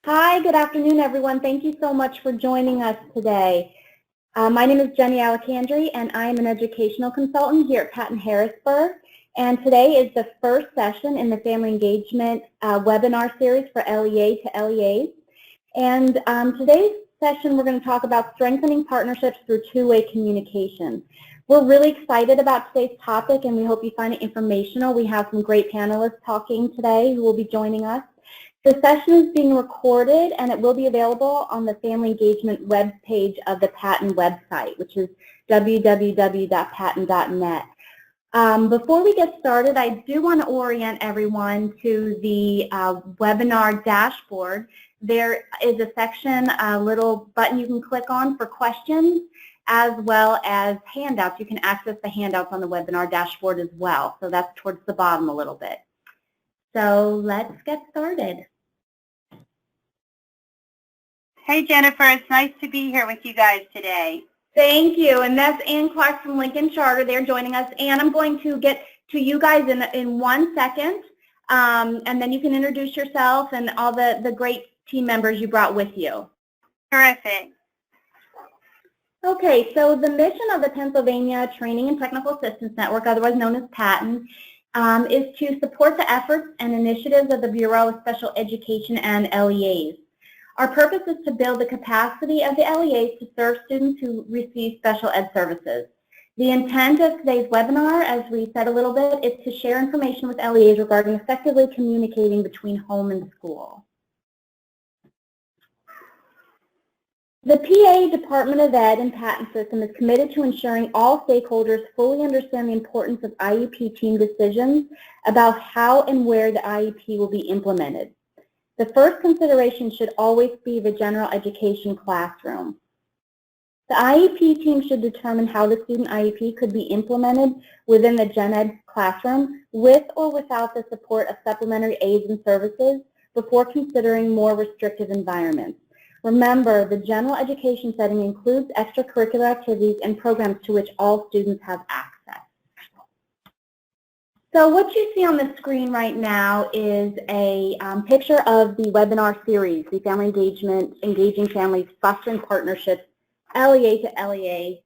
Hi, good afternoon, everyone. Thank you so much for joining us today. My name is Jenny Alacandri, and I am an educational consultant here at Patton Harrisburg. And today is the first session in the Family Engagement webinar series for LEA to LEAs. And today's session, we're going to talk about strengthening partnerships through two-way communication. We're really excited about today's topic, and we hope you find it informational. We have some great panelists talking today who will be joining us. The session is being recorded, and it will be available on the Family Engagement webpage of the Patton website, which is www.patton.net. Before we get started, I do want to orient everyone to the webinar dashboard. There is a section, a little button you can click on for questions, as well as handouts. You can access the handouts on the webinar dashboard as well. So that's towards the bottom a little bit. So let's get started. Hey, Jennifer, it's nice to be here with you guys today. Thank you, and that's Ann Clark from Lincoln Charter. They're joining us. Ann, I'm going to get to you guys in 1 second, and then you can introduce yourself and all the great team members you brought with you. Terrific. Okay, so the mission of the Pennsylvania Training and Technical Assistance Network, otherwise known as Patton, is to support the efforts and initiatives of the Bureau of Special Education and LEAs. Our purpose is to build the capacity of the LEAs to serve students who receive special ed services. The intent of today's webinar, as we said a little bit, is to share information with LEAs regarding effectively communicating between home and school. The PA Department of Ed and Patton System is committed to ensuring all stakeholders fully understand the importance of IEP team decisions about how and where the IEP will be implemented. The first consideration should always be the general education classroom. The IEP team should determine how the student IEP could be implemented within the gen ed classroom with or without the support of supplementary aids and services before considering more restrictive environments. Remember, the general education setting includes extracurricular activities and programs to which all students have access. So what you see on the screen right now is a picture of the webinar series, the Family Engagement, Engaging Families, Fostering Partnerships, LEA to LEA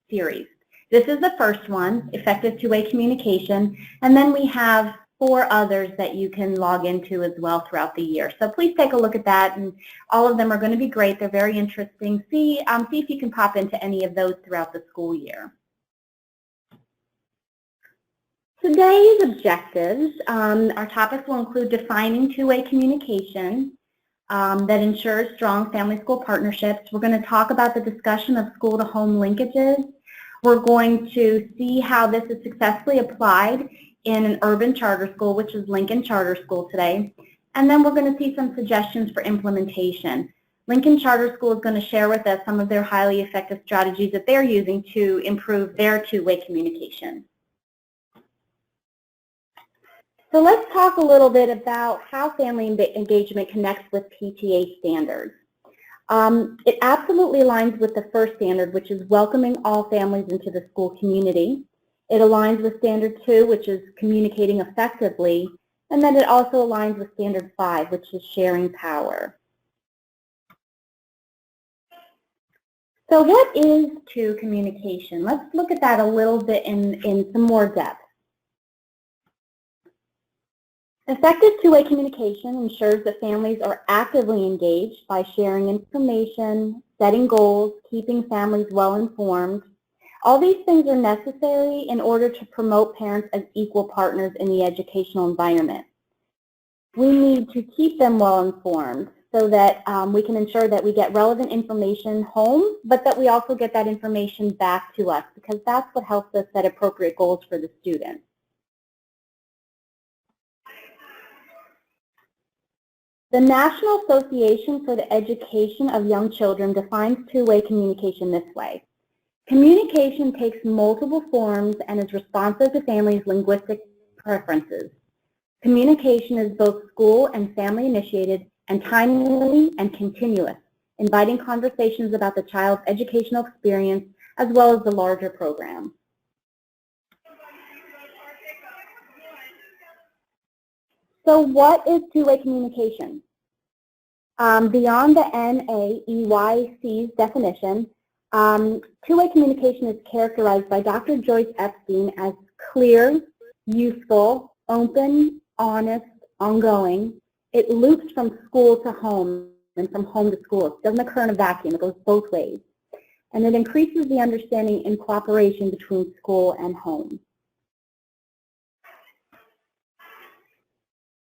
series. This is the first one, Effective Two-Way Communication, and then we have 4 others that you can log into as well throughout the year. So please take a look at that, and all of them are going to be great. They're very interesting. See if you can pop into any of those throughout the school year. Today's objectives, our topics will include defining two-way communication that ensures strong family-school partnerships. We're going to talk about the discussion of school-to-home linkages. We're going to see how this is successfully applied in an urban charter school, which is Lincoln Charter School today. And then we're going to see some suggestions for implementation. Lincoln Charter School is going to share with us some of their highly effective strategies that they're using to improve their two-way communication. So let's talk a little bit about how family engagement connects with PTA standards. It absolutely aligns with the first standard, which is welcoming all families into the school community. It aligns with standard 2, which is communicating effectively, and then it also aligns with standard 5, which is sharing power. So what is two communication? Let's look at that a little bit in some more depth. Effective two-way communication ensures that families are actively engaged by sharing information, setting goals, keeping families well informed. All these things are necessary in order to promote parents as equal partners in the educational environment. We need to keep them well informed so that we can ensure that we get relevant information home, but that we also get that information back to us, because that's what helps us set appropriate goals for the students. The National Association for the Education of Young Children defines two-way communication this way. Communication takes multiple forms and is responsive to families' linguistic preferences. Communication is both school and family initiated and timely and continuous, inviting conversations about the child's educational experience as well as the larger program. So what is two-way communication? Beyond the NAEYC's definition, two-way communication is characterized by Dr. Joyce Epstein as clear, useful, open, honest, ongoing. It loops from school to home and from home to school. It doesn't occur in a vacuum. It goes both ways. And it increases the understanding and cooperation between school and home.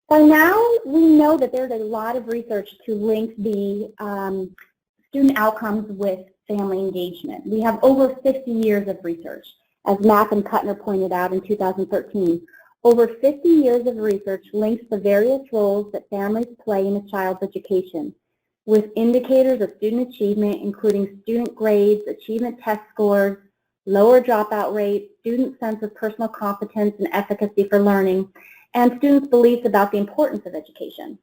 By now, we know that there's a lot of research to link the student outcomes with family engagement. We have over 50 years of research, as Mapp and Kuttner pointed out in 2013. Over 50 years of research links the various roles that families play in a child's education, with indicators of student achievement, including student grades, achievement test scores, lower dropout rates, student sense of personal competence and efficacy for learning, and students' beliefs about the importance of education.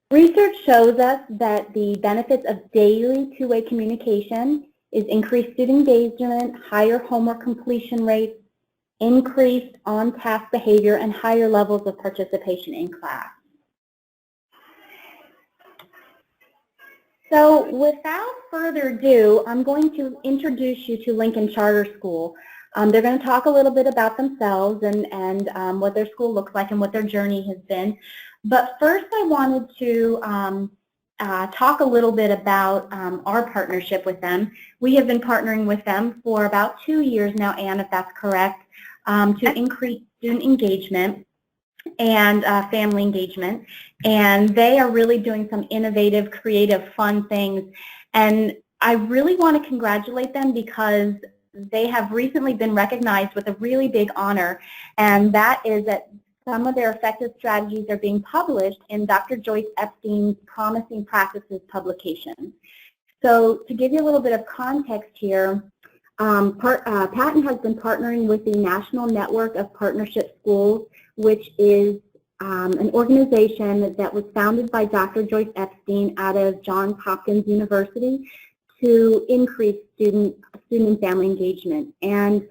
Research shows us that the benefits of daily two-way communication is increased student engagement, higher homework completion rates, increased on-task behavior, and higher levels of participation in class. So without further ado, I'm going to introduce you to Lincoln Charter School. They're going to talk a little bit about themselves and what their school looks like and what their journey has been. But first I wanted to talk a little bit about our partnership with them. We have been partnering with them for about 2 years now, Anne, if that's correct, to increase student engagement and family engagement. And they are really doing some innovative, creative, fun things. And I really want to congratulate them because they have recently been recognized with a really big honor, and that is that some of their effective strategies are being published in Dr. Joyce Epstein's Promising Practices publication. So to give you a little bit of context here, Patton has been partnering with the National Network of Partnership Schools, which is an organization that was founded by Dr. Joyce Epstein out of Johns Hopkins University to increase student and family engagement. And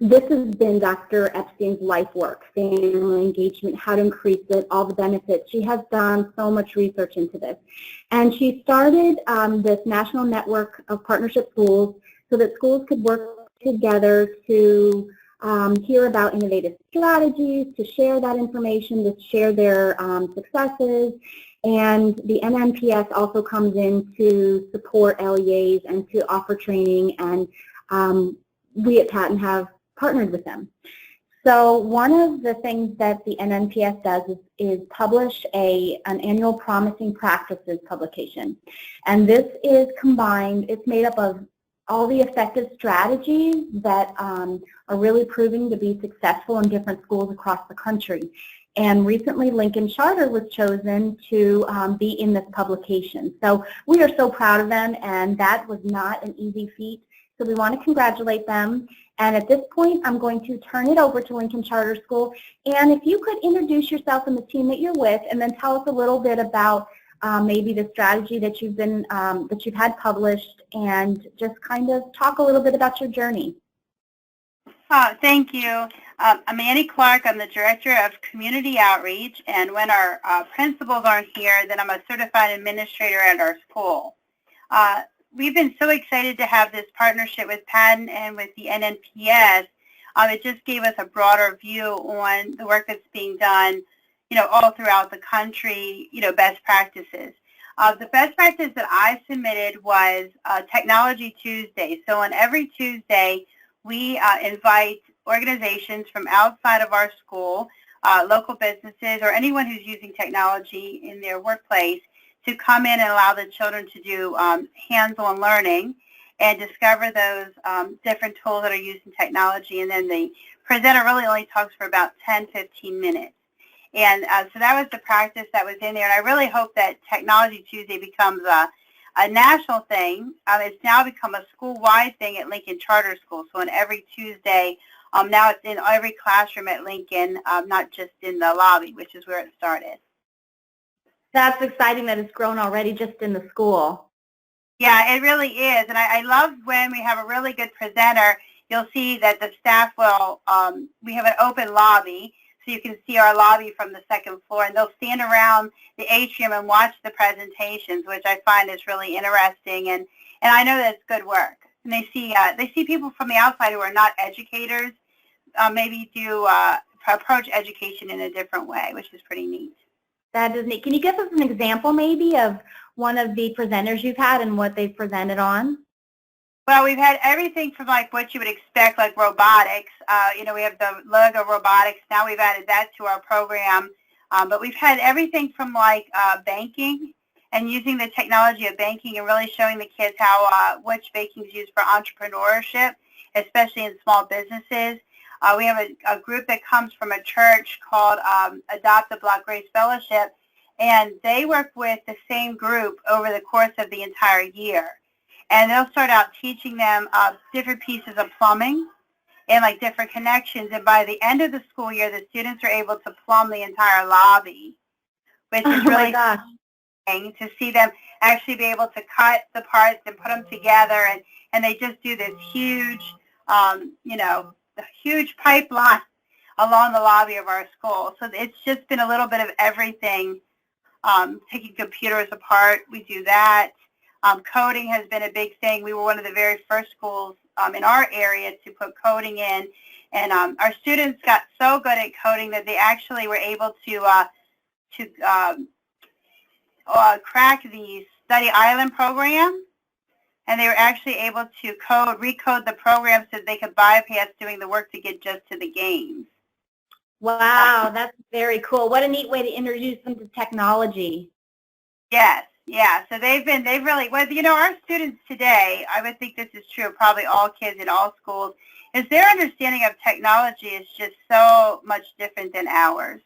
this has been Dr. Epstein's life work, family engagement, how to increase it, all the benefits. She has done so much research into this. And she started this national network of partnership schools so that schools could work together to hear about innovative strategies, to share that information, to share their successes. And the NNPS also comes in to support LEAs and to offer training, and we at Patton have partnered with them. So one of the things that the NNPS does is publish an annual Promising Practices publication. And this is combined, it's made up of all the effective strategies that are really proving to be successful in different schools across the country. And recently, Lincoln Charter was chosen to be in this publication. So we are so proud of them, and that was not an easy feat. So we want to congratulate them. And at this point, I'm going to turn it over to Lincoln Charter School. And if you could introduce yourself and the team that you're with, and then tell us a little bit about maybe the strategy that you've been that you've had published, and just kind of talk a little bit about your journey. Thank you. I'm Annie Clark. I'm the Director of Community Outreach, and when our principals aren't here, then I'm a certified administrator at our school. We've been so excited to have this partnership with Patton and with the NNPS. It just gave us a broader view on the work that's being done, all throughout the country, best practices. The best practice that I submitted was Technology Tuesday. So on every Tuesday, we invite organizations from outside of our school, local businesses, or anyone who's using technology in their workplace to come in and allow the children to do hands-on learning and discover those different tools that are used in technology. And then the presenter really only talks for about 10-15 minutes. And so that was the practice that was in there. And I really hope that Technology Tuesday becomes a national thing. It's now become a school-wide thing at Lincoln Charter School. So on every Tuesday, now it's in every classroom at Lincoln, not just in the lobby, which is where it started. That's exciting that it's grown already just in the school. Yeah, it really is. And I love when we have a really good presenter, you'll see that the staff will, we have an open lobby, so so you can see our lobby from the second floor, and they'll stand around the atrium and watch the presentations, which I find is really interesting, and I know that's good work. And they see people from the outside who are not educators, maybe approach education in a different way, which is pretty neat. That is neat. Can you give us an example maybe of one of the presenters you've had and what they've presented on? Well, we've had everything from like what you would expect, like robotics. We have the Lego robotics. Now we've added that to our program. But we've had everything from like banking and using the technology of banking and really showing the kids how which banking is used for entrepreneurship, especially in small businesses. We have a group that comes from a church called Adopt a Block Grace Fellowship, and they work with the same group over the course of the entire year. And they'll start out teaching them different pieces of plumbing and like different connections. And by the end of the school year, the students are able to plumb the entire lobby, which is really exciting to see them actually be able to cut the parts and put them together. And they just do this huge, huge pipeline along the lobby of our school. So it's just been a little bit of everything. Taking computers apart, we do that. Coding has been a big thing. We were one of the very first schools in our area to put coding in, and our students got so good at coding that they actually were able to crack the Study Island program, and they were actually able to recode the program so that they could bypass doing the work to get just to the games. Wow, that's very cool. What a neat way to introduce them to technology. Yes. Yeah, so they've really, our students today, I would think this is true of probably all kids in all schools, is their understanding of technology is just so much different than ours.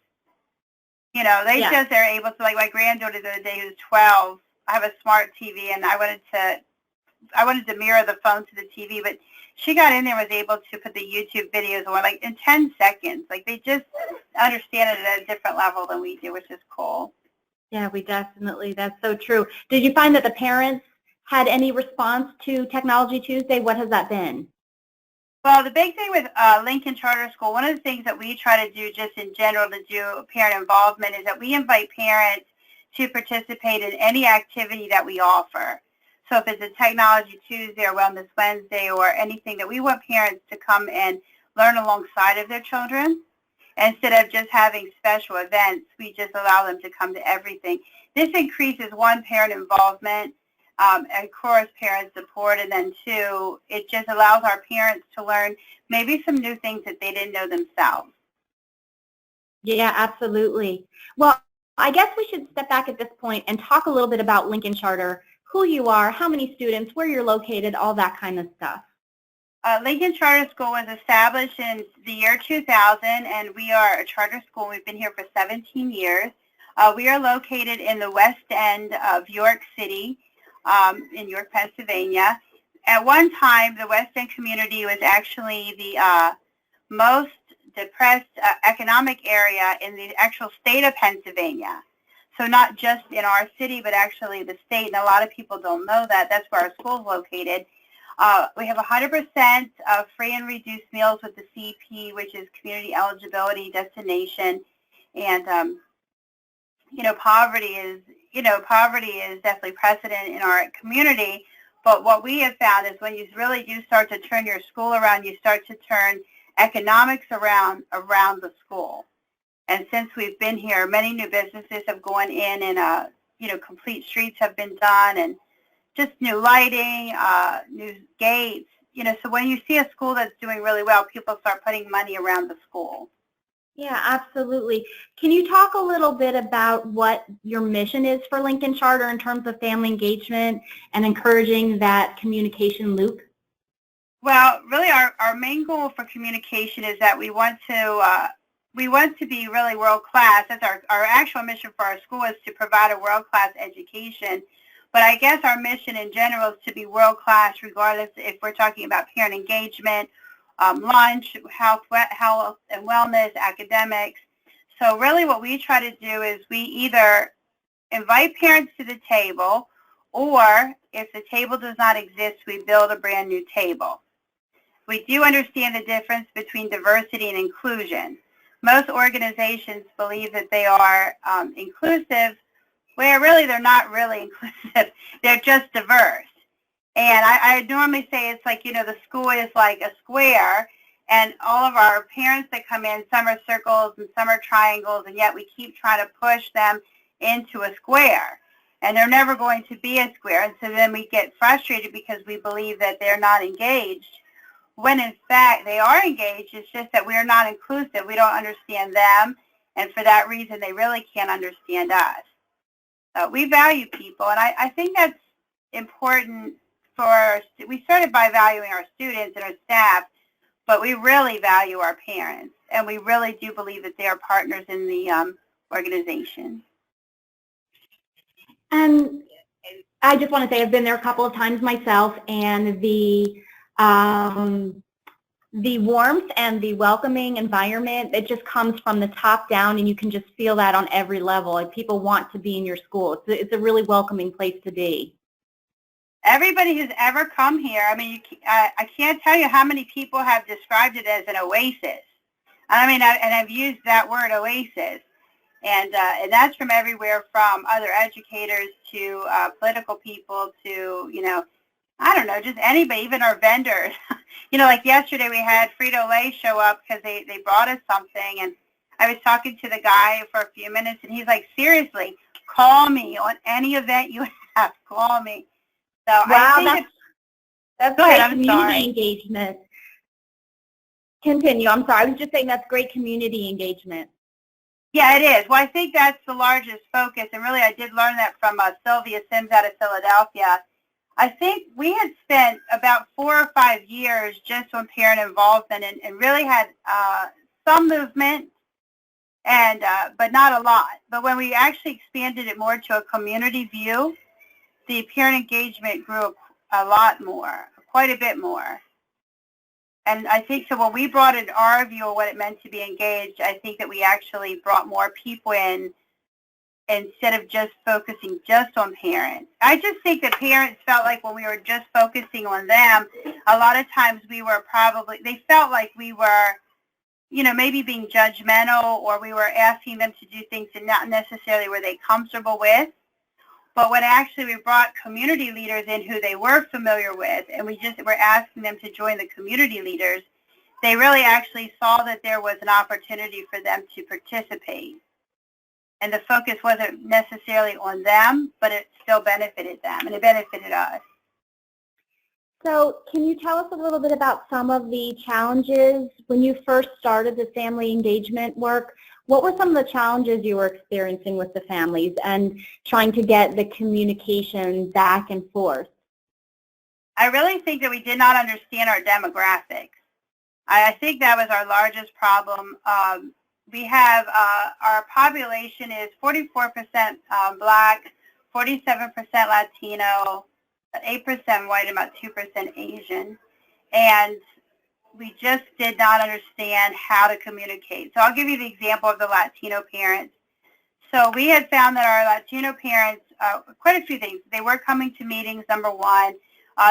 They're able to, like my granddaughter the other day who's 12, I have a smart TV, and I wanted to mirror the phone to the TV, but she got in there and was able to put the YouTube videos on like in 10 seconds. Like they just understand it at a different level than we do, which is cool. Yeah, that's so true. Did you find that the parents had any response to Technology Tuesday? What has that been? Well, the big thing with Lincoln Charter School, one of the things that we try to do just in general to do parent involvement is that we invite parents to participate in any activity that we offer. So if it's a Technology Tuesday or Wellness Wednesday or anything, that we want parents to come and learn alongside of their children. Instead of just having special events, we just allow them to come to everything. This increases, one, parent involvement, and of course, parent support, and then two, it just allows our parents to learn maybe some new things that they didn't know themselves. Yeah, absolutely. Well, I guess we should step back at this point and talk a little bit about Lincoln Charter, who you are, how many students, where you're located, all that kind of stuff. Lincoln Charter School was established in the year 2000, and we are a charter school. We've been here for 17 years. We are located in the west end of York City, in York, Pennsylvania. At one time, the West End community was actually the most depressed economic area in the actual state of Pennsylvania. So not just in our city, but actually the state, and a lot of people don't know that. That's where our school is located. We have 100% free and reduced meals with the CEP, which is Community Eligibility Destination, and poverty is definitely precedent in our community. But what we have found is when you really do start to turn your school around, you start to turn economics around the school. And since we've been here, many new businesses have gone in, and complete streets have been done, and just new lighting, new gates. So when you see a school that's doing really well, people start putting money around the school. Yeah, absolutely. Can you talk a little bit about what your mission is for Lincoln Charter in terms of family engagement and encouraging that communication loop? Well, really our main goal for communication is that we want to be really world-class. That's our actual mission for our school, is to provide a world-class education. But I guess our mission in general is to be world-class regardless if we're talking about parent engagement, lunch, health and wellness, academics. So really what we try to do is we either invite parents to the table, or if the table does not exist, we build a brand new table. We do understand the difference between diversity and inclusion. most organizations believe that they are inclusive, where really they're not really inclusive. They're just diverse. And I normally say it's like, the school is like a square, and all of our parents that come in, some are circles and some are triangles, and yet we keep trying to push them into a square. And they're never going to be a square. And so then we get frustrated because we believe that they're not engaged, when in fact they are engaged. It's just that we're not inclusive. We don't understand them, and for that reason they really can't understand us. We value people, and I think that's important. We started by valuing our students and our staff, but we really value our parents, and we really do believe that they are partners in the organization. And I just want to say I've been there a couple of times myself, and the warmth and the welcoming environment, it just comes from the top down, and you can just feel that on every level. And people want to be in your school. It's a really welcoming place to be. Everybody who's ever come here, I mean, I can't tell you how many people have described it as an oasis. I mean, and I've used that word, oasis, and that's from everywhere, from other educators to political people to, I don't know, just anybody, even our vendors. Like yesterday we had Frito-Lay show up because they brought us something, and I was talking to the guy for a few minutes, and he's like, seriously, call me on any event you have, call me. So wow, I think that's go great ahead, I'm community sorry. engagement. Continue. I'm sorry. I was just saying that's great community engagement. Yeah, it is. Well, I think that's the largest focus, and really I did learn that from Sylvia Sims out of Philadelphia. I think we had spent about 4 or 5 years just on parent involvement, and really had some movement, and but not a lot. But when we actually expanded it more to a community view, the parent engagement grew a lot more, quite a bit more. And I think so when we brought in our view of what it meant to be engaged, I think that we actually brought more people in instead of just focusing just on parents. I just think that parents felt like when we were just focusing on them, a lot of times they felt like we were, maybe being judgmental, or we were asking them to do things that not necessarily were they comfortable with. But when actually we brought community leaders in who they were familiar with, and we just were asking them to join the community leaders, they really actually saw that there was an opportunity for them to participate. And the focus wasn't necessarily on them, but it still benefited them, and it benefited us. So can you tell us a little bit about some of the challenges when you first started the family engagement work? What were some of the challenges you were experiencing with the families and trying to get the communication back and forth? I really think that we did not understand our demographics. I think that was our largest problem. We have, our population is 44% Black, 47% Latino, 8% white, about 2% Asian. And we just did not understand how to communicate. So I'll give you the example of the Latino parents. So we had found that our Latino parents, quite a few things. They were coming to meetings, number one.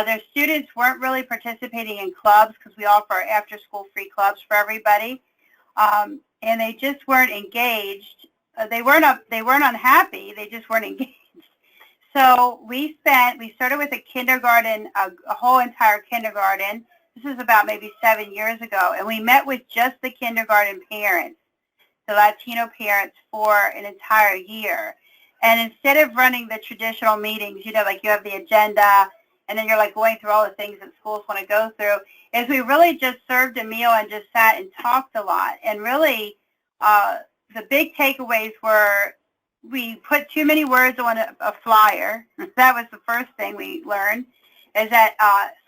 Their students weren't really participating in clubs, because we offer after-school free clubs for everybody. And they just weren't engaged. They weren't unhappy. They just weren't engaged. So we started with a kindergarten, a whole entire kindergarten. This is about maybe 7 years ago, and we met with just the kindergarten parents, the Latino parents, for an entire year. And instead of running the traditional meetings, like you have the agenda, and then you're like going through all the things that schools want to go through, is we really just served a meal and just sat and talked a lot. And really, the big takeaways were we put too many words on a flyer. That was the first thing we learned, is that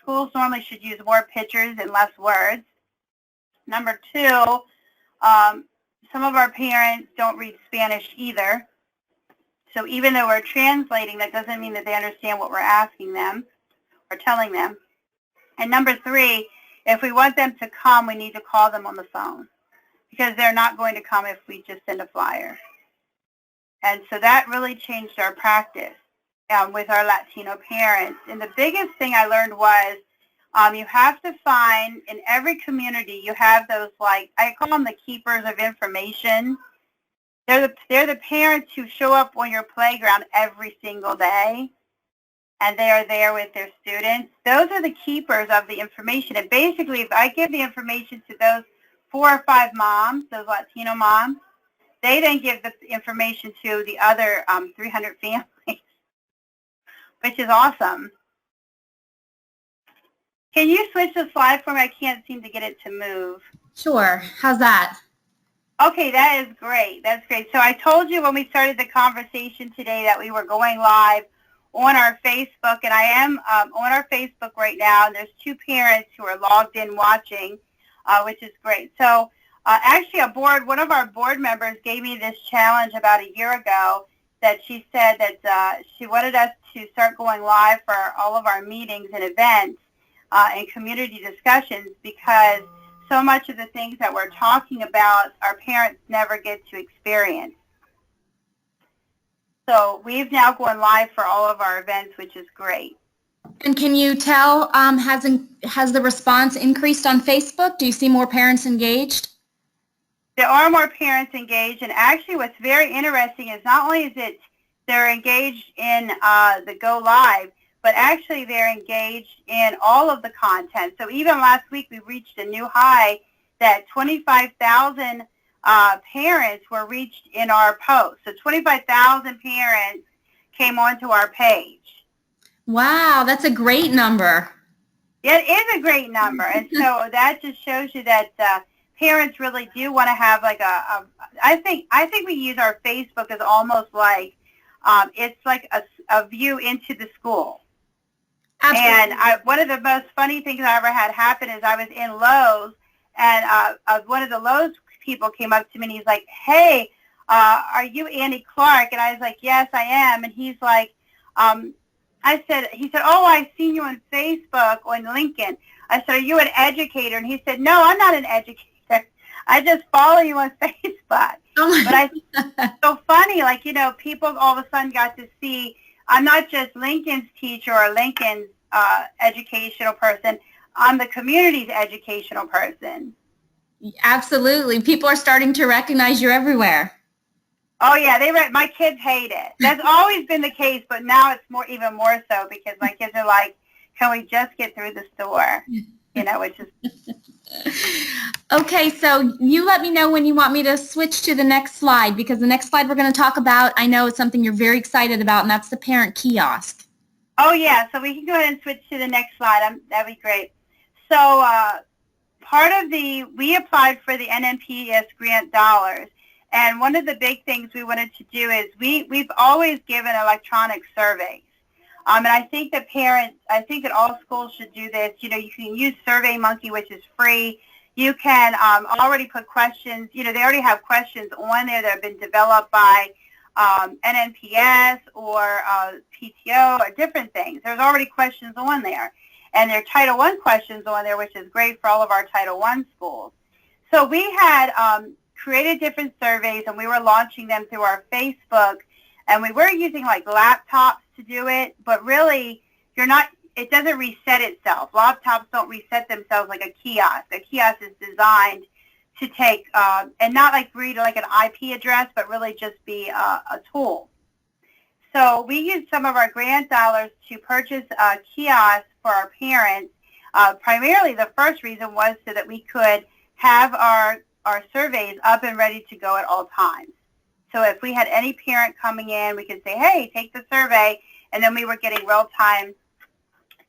schools normally should use more pictures and less words. Number two, some of our parents don't read Spanish either. So even though we're translating, that doesn't mean that they understand what we're asking them or telling them. And number three, if we want them to come, we need to call them on the phone, because they're not going to come if we just send a flyer. And so that really changed our practice with our Latino parents. And the biggest thing I learned was You have to find, in every community, you have those, like, I call them the keepers of information. They're the parents who show up on your playground every single day, and they are there with their students. Those are the keepers of the information. And basically, if I give the information to those 4 or 5 moms, those Latino moms, they then give the information to the other 300 families, which is awesome. Can you switch the slide for me? I can't seem to get it to move. Sure. How's that? Okay, that is great. That's great. So I told you when we started the conversation today that we were going live on our Facebook, and I am on our Facebook right now, and there's 2 parents who are logged in watching, which is great. So actually one of our board members gave me this challenge about a year ago that she said that she wanted us to start going live for all of our meetings and events and community discussions, because so much of the things that we're talking about our parents never get to experience. So we've now gone live for all of our events, which is great. And can you tell, has the response increased on Facebook? Do you see more parents engaged? There are more parents engaged, and actually what's very interesting is not only is it they're engaged in the Go Live, but actually they're engaged in all of the content. So even last week we reached a new high that 25,000 parents were reached in our post. So 25,000 parents came onto our page. Wow, that's a great number. It is a great number, and so that just shows you that parents really do want to have like I think we use our Facebook as almost like it's like a view into the school. Absolutely. And one of the most funny things I ever had happen is I was in Lowe's, and one of the Lowe's people came up to me and he's like, "Hey, are you Annie Clark?" And I was like, "Yes, I am." And he's like, he said, "Oh, I've seen you on Facebook on Lincoln." I said, "Are you an educator?" And he said, "No, I'm not an educator. I just follow you on Facebook." Oh my. But it's so funny, like, you know, people all of a sudden got to see I'm not just Lincoln's teacher or Lincoln's educational person. I'm the community's educational person. Absolutely. People are starting to recognize you everywhere. Oh yeah, my kids hate it. That's always been the case, but now it's even more so because my kids are like, "Can we just get through the store?" You know, which is. Okay, so you let me know when you want me to switch to the next slide, because the next slide we're going to talk about, I know it's something you're very excited about, and that's the parent kiosk. Oh yeah, so we can go ahead and switch to the next slide. That'd be great. So we applied for the NMPES grant dollars, and one of the big things we wanted to do is we've always given electronic surveys. And I think that all schools should do this. You know, you can use SurveyMonkey, which is free. You can already put questions. You know, they already have questions on there that have been developed by NNPS or PTO or different things. There's already questions on there. And there are Title I questions on there, which is great for all of our Title I schools. So we had created different surveys, and we were launching them through our Facebook. And we were using like laptops to do it, but really it doesn't reset itself. Laptops don't reset themselves like a kiosk. A kiosk is designed to take, and not like read like an IP address, but really just be a tool. So we used some of our grant dollars to purchase a kiosk for our parents. Primarily the first reason was so that we could have our surveys up and ready to go at all times. So if we had any parent coming in, we could say, "Hey, take the survey," and then we were getting real-time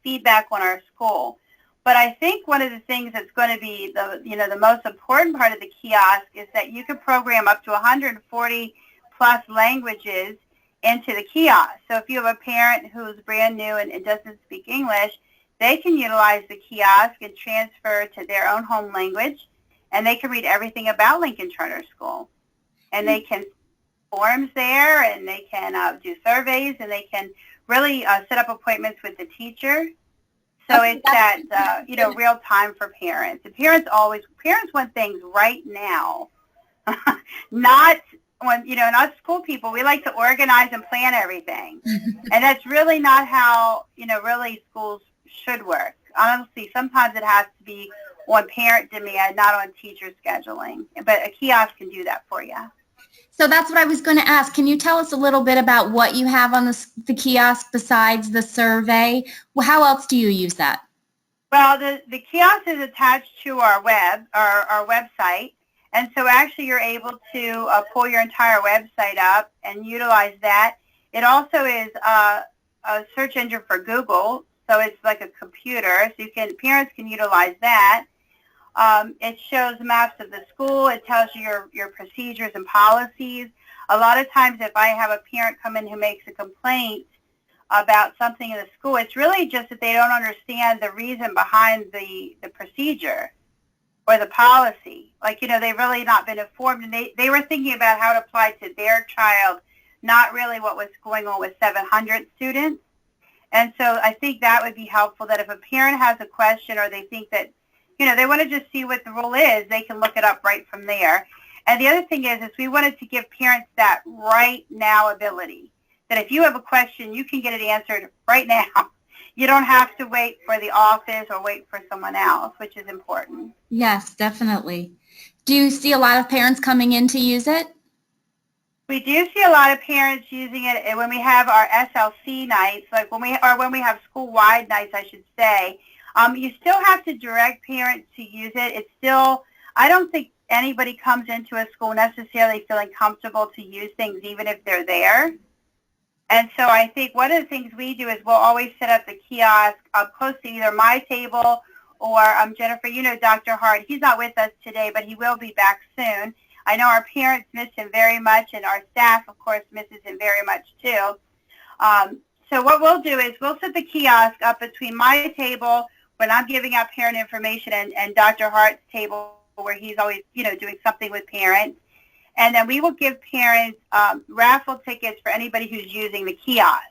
feedback on our school. But I think one of the things that's going to be the most important part of the kiosk is that you can program up to 140 plus languages into the kiosk. So if you have a parent who's brand new and doesn't speak English, they can utilize the kiosk and transfer to their own home language, and they can read everything about Lincoln Charter School. And they can forms there, and they can do surveys, and they can really set up appointments with the teacher. So it's that real time for parents. And parents want things right now, not when and us school people, we like to organize and plan everything, and that's really not how really schools should work. honestly, sometimes it has to be on parent demand, not on teacher scheduling. But a kiosk can do that for you. So that's what I was going to ask. Can you tell us a little bit about what you have on the kiosk besides the survey? Well, how else do you use that? Well, the kiosk is attached to our website, and so actually you're able to pull your entire website up and utilize that. It also is a search engine for Google, so it's like a computer, so parents can utilize that. It shows maps of the school. It tells you your procedures and policies. A lot of times if I have a parent come in who makes a complaint about something in the school, it's really just that they don't understand the reason behind the procedure or the policy. Like, they've really not been informed, and they were thinking about how it applied to their child, not really what was going on with 700 students. And so I think that would be helpful, that if a parent has a question or they think that, they want to just see what the rule is, they can look it up right from there. And the other thing is we wanted to give parents that right now ability, that if you have a question, you can get it answered right now. You don't have to wait for the office or wait for someone else, which is important. Yes, definitely. Do you see a lot of parents coming in to use it? We do see a lot of parents using it when we have our SLC nights, like when we have school-wide nights, I should say. You still have to direct parents to use it. It's still, I don't think anybody comes into a school necessarily feeling comfortable to use things even if they're there. And so I think one of the things we do is we'll always set up the kiosk close to either my table or Jennifer, Dr. Hart. He's not with us today, but he will be back soon. I know our parents miss him very much, and our staff, of course, misses him very much too. So what we'll do is we'll set the kiosk up between my table when I'm giving out parent information and Dr. Hart's table where he's always, doing something with parents. And then we will give parents raffle tickets for anybody who's using the kiosk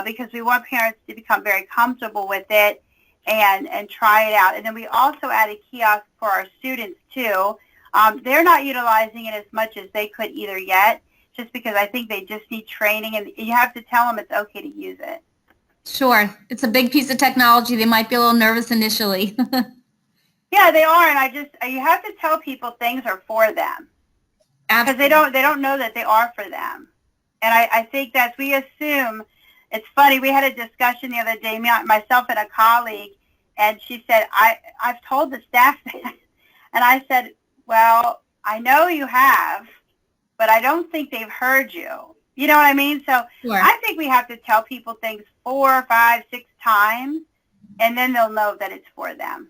because we want parents to become very comfortable with it and try it out. And then we also add a kiosk for our students too. They're not utilizing it as much as they could either yet, just because I think they just need training, and you have to tell them it's okay to use it. Sure. It's a big piece of technology. They might be a little nervous initially. Yeah, they are, and you have to tell people things are for them. Because they don't know that they are for them. And I think that we assume, it's funny, we had a discussion the other day, myself and a colleague, and she said, I've told the staff that. And I said, well, I know you have, but I don't think they've heard you. You know what I mean? So Sure. I think we have to tell people things 4, 5, 6 times, and then they'll know that it's for them.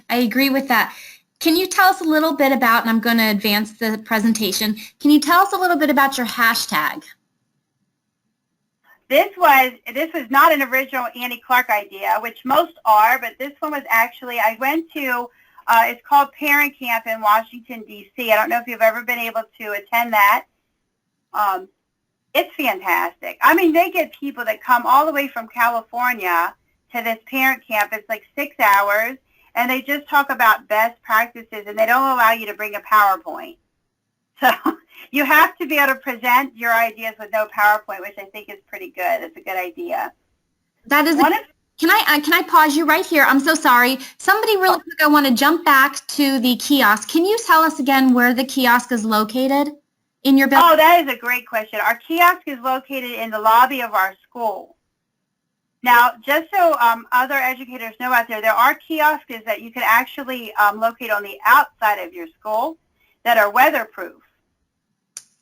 I agree with that. Can you tell us a little bit about, and I'm going to advance the presentation, can you tell us a little bit about your hashtag? This was not an original Annie Clark idea, which most are, but this one was actually, I went to, it's called Parent Camp in Washington, D.C. I don't know if you've ever been able to attend that. It's fantastic. I mean, they get people that come all the way from California to this parent camp. It's like 6 hours. And they just talk about best practices, and they don't allow you to bring a PowerPoint. So you have to be able to present your ideas with no PowerPoint, which I think is pretty good. It's a good idea. That is. Can I pause you right here? I'm so sorry. Somebody really quick, I want to jump back to the kiosk. Can you tell us again where the kiosk is located in your building? Oh, that is a great question. Our kiosk is located in the lobby of our school. Now, just so other educators know out there are kiosks that you can actually locate on the outside of your school that are weatherproof.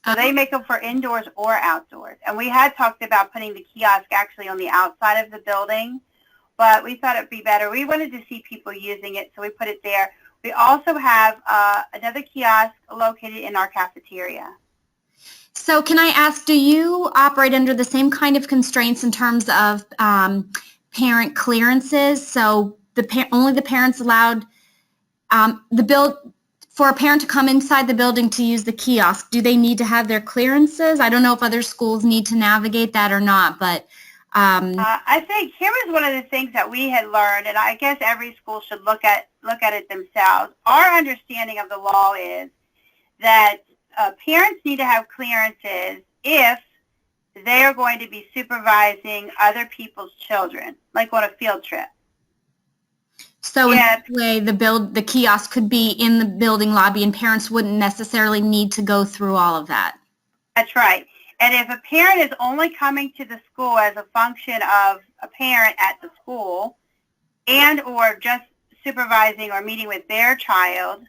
So they make them for indoors or outdoors. And we had talked about putting the kiosk actually on the outside of the building, but we thought it would be better. We wanted to see people using it, so we put it there. We also have another kiosk located in our cafeteria. So can I ask, do you operate under the same kind of constraints in terms of parent clearances? So only the parents allowed for a parent to come inside the building to use the kiosk, do they need to have their clearances? I don't know if other schools need to navigate that or not, but I think here was one of the things that we had learned, and I guess every school should look at it themselves. Our understanding of the law is that parents need to have clearances if they are going to be supervising other people's children, like on a field trip. So Yeah. in that way, the kiosk could be in the building lobby and parents wouldn't necessarily need to go through all of that. That's right. And if a parent is only coming to the school as a function of a parent at the school and or just supervising or meeting with their child,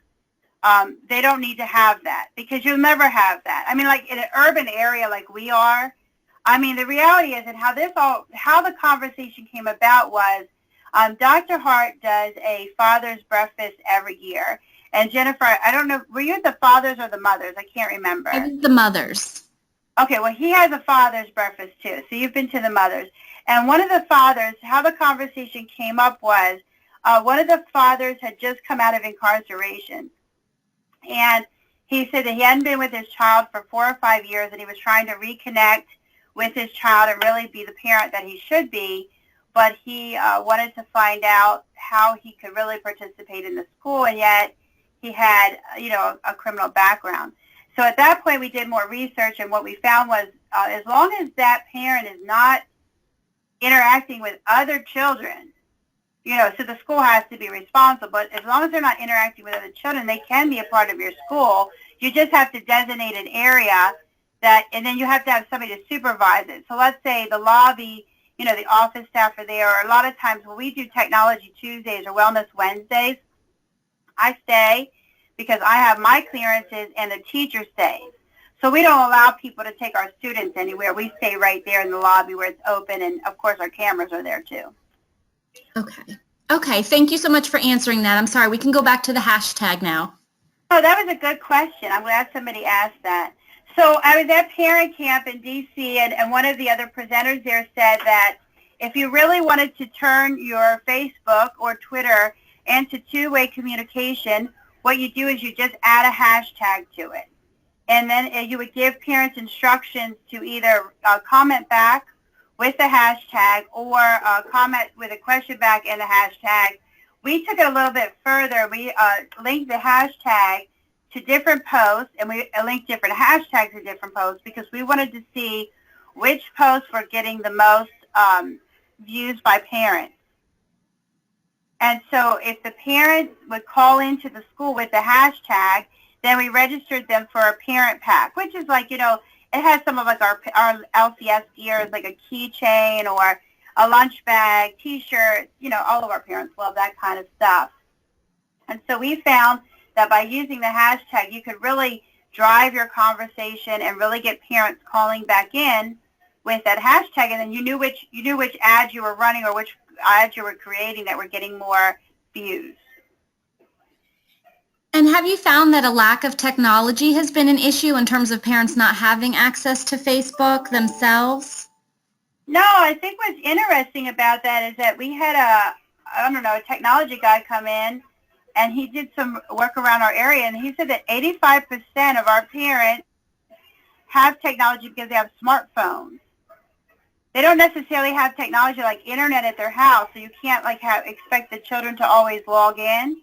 they don't need to have that because you'll never have that. I mean, like in an urban area like we are, I mean, the reality is that how the conversation came about was Dr. Hart does a father's breakfast every year. And Jennifer, I don't know, were you at the fathers or the mothers? I can't remember. I was the mothers. Okay, well, he has a father's breakfast too, so you've been to the mothers. And one of the fathers, how the conversation came up was, one of the fathers had just come out of incarceration. And he said that he hadn't been with his child for 4 or 5 years, and he was trying to reconnect with his child and really be the parent that he should be. But he wanted to find out how he could really participate in the school, and yet he had, a criminal background. So at that point, we did more research, and what we found was as long as that parent is not interacting with other children, so the school has to be responsible, but as long as they're not interacting with other children, they can be a part of your school. You just have to designate an area and then you have to have somebody to supervise it. So let's say the lobby, the office staff are there, or a lot of times when we do Technology Tuesdays or Wellness Wednesdays, I stay because I have my clearances and the teacher stays. So we don't allow people to take our students anywhere. We stay right there in the lobby where it's open, and of course our cameras are there too. Okay. Okay, thank you so much for answering that. I'm sorry, we can go back to the hashtag now. Oh, that was a good question. I'm glad somebody asked that. So I was at Parent Camp in D.C., and one of the other presenters there said that if you really wanted to turn your Facebook or Twitter into two-way communication, what you do is you just add a hashtag to it. And then you would give parents instructions to either comment back with the hashtag or comment with a question back and the hashtag. We took it a little bit further. We linked the hashtag to different posts, and we linked different hashtags to different posts because we wanted to see which posts were getting the most views by parents. And so if the parents would call into the school with the hashtag, then we registered them for a parent pack, which is like, it has some of like our LCS gear, like a keychain or a lunch bag, T-shirts, all of our parents love that kind of stuff. And so we found that by using the hashtag, you could really drive your conversation and really get parents calling back in with that hashtag, and then you knew which ads you were running or which ads you were creating that were getting more views. And have you found that a lack of technology has been an issue in terms of parents not having access to Facebook themselves? No, I think what's interesting about that is that we had a technology guy come in, and he did some work around our area, and he said that 85% of our parents have technology because they have smartphones. They don't necessarily have technology like internet at their house, so you can't expect the children to always log in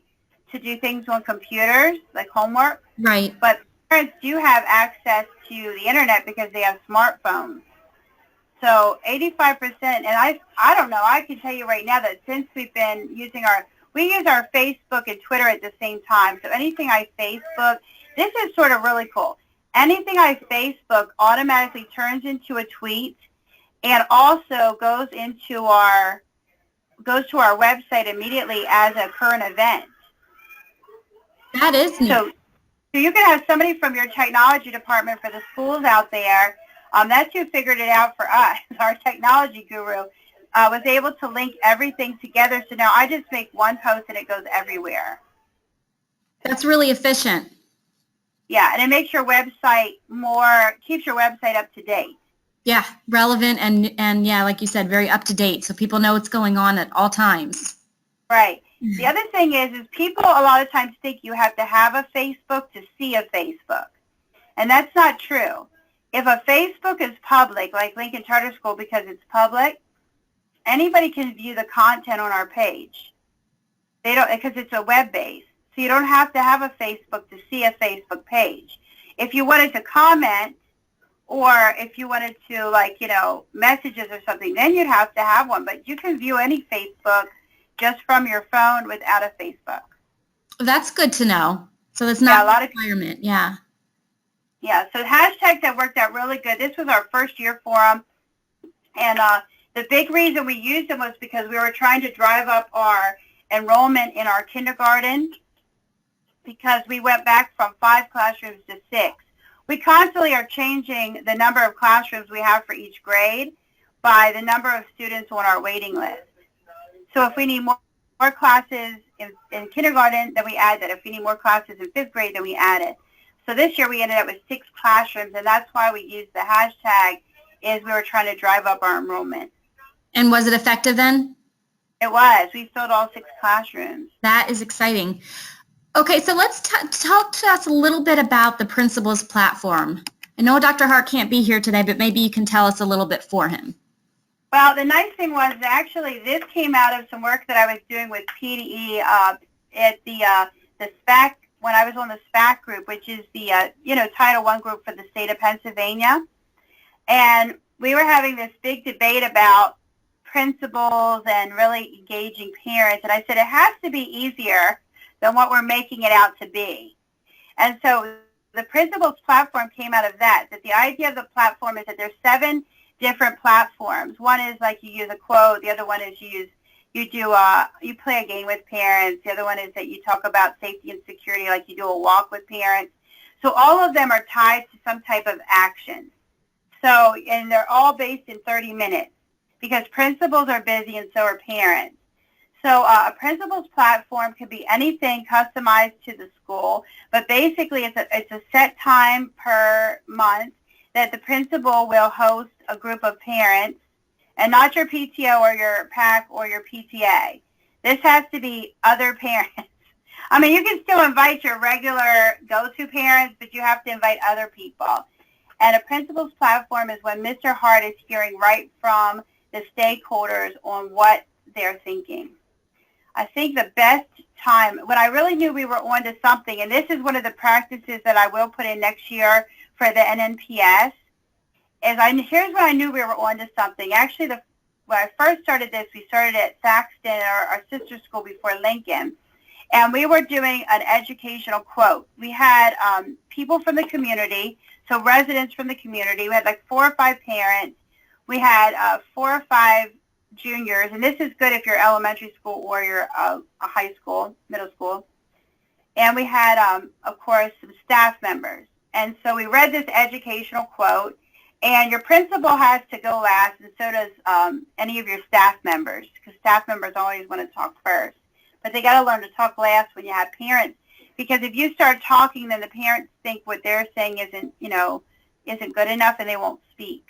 to do things on computers, like homework. Right. But parents do have access to the internet because they have smartphones. So 85%, and I don't know, I can tell you right now that since we've been using we use our Facebook and Twitter at the same time. So anything I Facebook, this is sort of really cool. Anything I Facebook automatically turns into a tweet and also goes to our website immediately as a current event. That is neat. So you can have somebody from your technology department for the schools out there. That's who figured it out for us. Our technology guru was able to link everything together. So now I just make one post and it goes everywhere. That's really efficient. Yeah, and it makes your website keeps your website up to date. Yeah, relevant and yeah, like you said, very up to date, so people know what's going on at all times. Right. The other thing is people a lot of times think you have to have a Facebook to see a Facebook, and that's not true. If a Facebook is public, like Lincoln Charter School, because it's public, anybody can view the content on our page. They don't, because it's a web-based, so you don't have to have a Facebook to see a Facebook page. If you wanted to comment, or if you wanted to, messages or something, then you'd have to have one. But you can view any Facebook just from your phone without a Facebook. That's good to know. So it's Yeah, not a lot a of requirement. Yeah. Yeah, so hashtags have worked out really good. This was our first year for them, and the big reason we used them was because we were trying to drive up our enrollment in our kindergarten, because we went back from 5 classrooms to 6. We constantly are changing the number of classrooms we have for each grade by the number of students on our waiting list. So if we need more classes in kindergarten, then we add that. If we need more classes in 5th grade, then we add it. So this year we ended up with 6 classrooms, and that's why we used the hashtag, is we were trying to drive up our enrollment. And was it effective then? It was. We filled all 6 classrooms. That is exciting. Okay, so let's talk to us a little bit about the Principals platform. I know Dr. Hart can't be here today, but maybe you can tell us a little bit for him. Well, the nice thing was actually this came out of some work that I was doing with PDE at the SPAC, when I was on the SPAC group, which is the Title I group for the state of Pennsylvania. And we were having this big debate about principals and really engaging parents. And I said, it has to be easier than what we're making it out to be. And so the Principals platform came out of that the idea of the platform is that there's 7 different platforms. One is like you use a quote. The other one is you play a game with parents. The other one is that you talk about safety and security, like you do a walk with parents. So all of them are tied to some type of action. So, and they're all based in 30 minutes because principals are busy and so are parents. So a principal's platform could be anything customized to the school, but basically it's a set time per month that the principal will host a group of parents, and not your PTO or your PAC or your PTA. This has to be other parents. I mean, you can still invite your regular go-to parents, but you have to invite other people. And a principal's platform is when Mr. Hart is hearing right from the stakeholders on what they're thinking. I think the best time, when I really knew we were on to something, and this is one of the practices that I will put in next year for the NNPS, here's when I knew we were on to something. Actually, when I first started this, we started at Saxton, our sister school before Lincoln, and we were doing an educational quote. We had people from the community, so residents from the community. We had like 4 or 5 parents. We had 4 or 5 juniors, and this is good if you're elementary school or you're a high school, middle school. And we had, of course, some staff members. And so we read this educational quote, and your principal has to go last, and so does any of your staff members, because staff members always want to talk first. But they got to learn to talk last when you have parents, because if you start talking, then the parents think what they're saying isn't good enough, and they won't speak.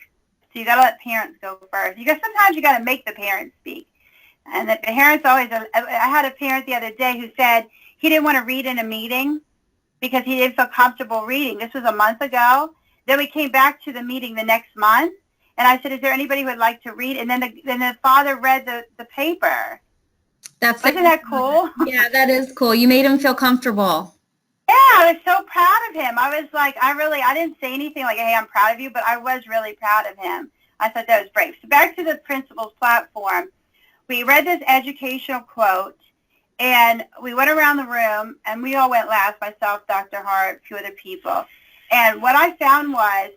So you got to let parents go first. Sometimes you got to make the parents speak. And the parents always, I had a parent the other day who said he didn't want to read in a meeting because he didn't feel comfortable reading. This was a month ago. Then we came back to the meeting the next month, and I said, is there anybody who would like to read? And then the father read the paper. Isn't that cool? Yeah, that is cool. You made him feel comfortable. Yeah, I was so proud of him. I was like, I didn't say anything like, hey, I'm proud of you, but I was really proud of him. I thought that was brave. So back to the principal's platform. We read this educational quote, and we went around the room, and we all went last, myself, Dr. Hart, a few other people. And what I found was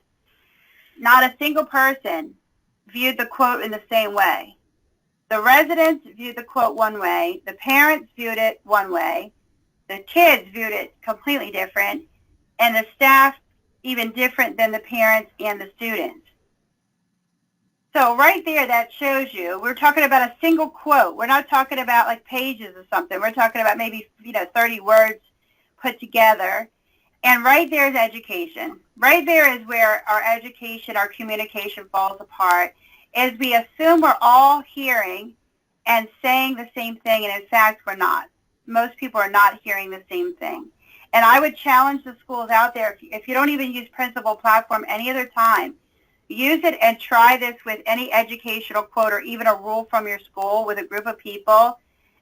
not a single person viewed the quote in the same way. The residents viewed the quote one way. The parents viewed it one way. The kids viewed it completely different. And the staff even different than the parents and the students. So right there, that shows you, we're talking about a single quote. We're not talking about like pages or something. We're talking about maybe 30 words put together. And right there is education. Right there is where our education, our communication falls apart, is we assume we're all hearing and saying the same thing, and in fact, we're not. Most people are not hearing the same thing. And I would challenge the schools out there, if you don't even use Principal Platform any other time, use it and try this with any educational quote or even a rule from your school with a group of people,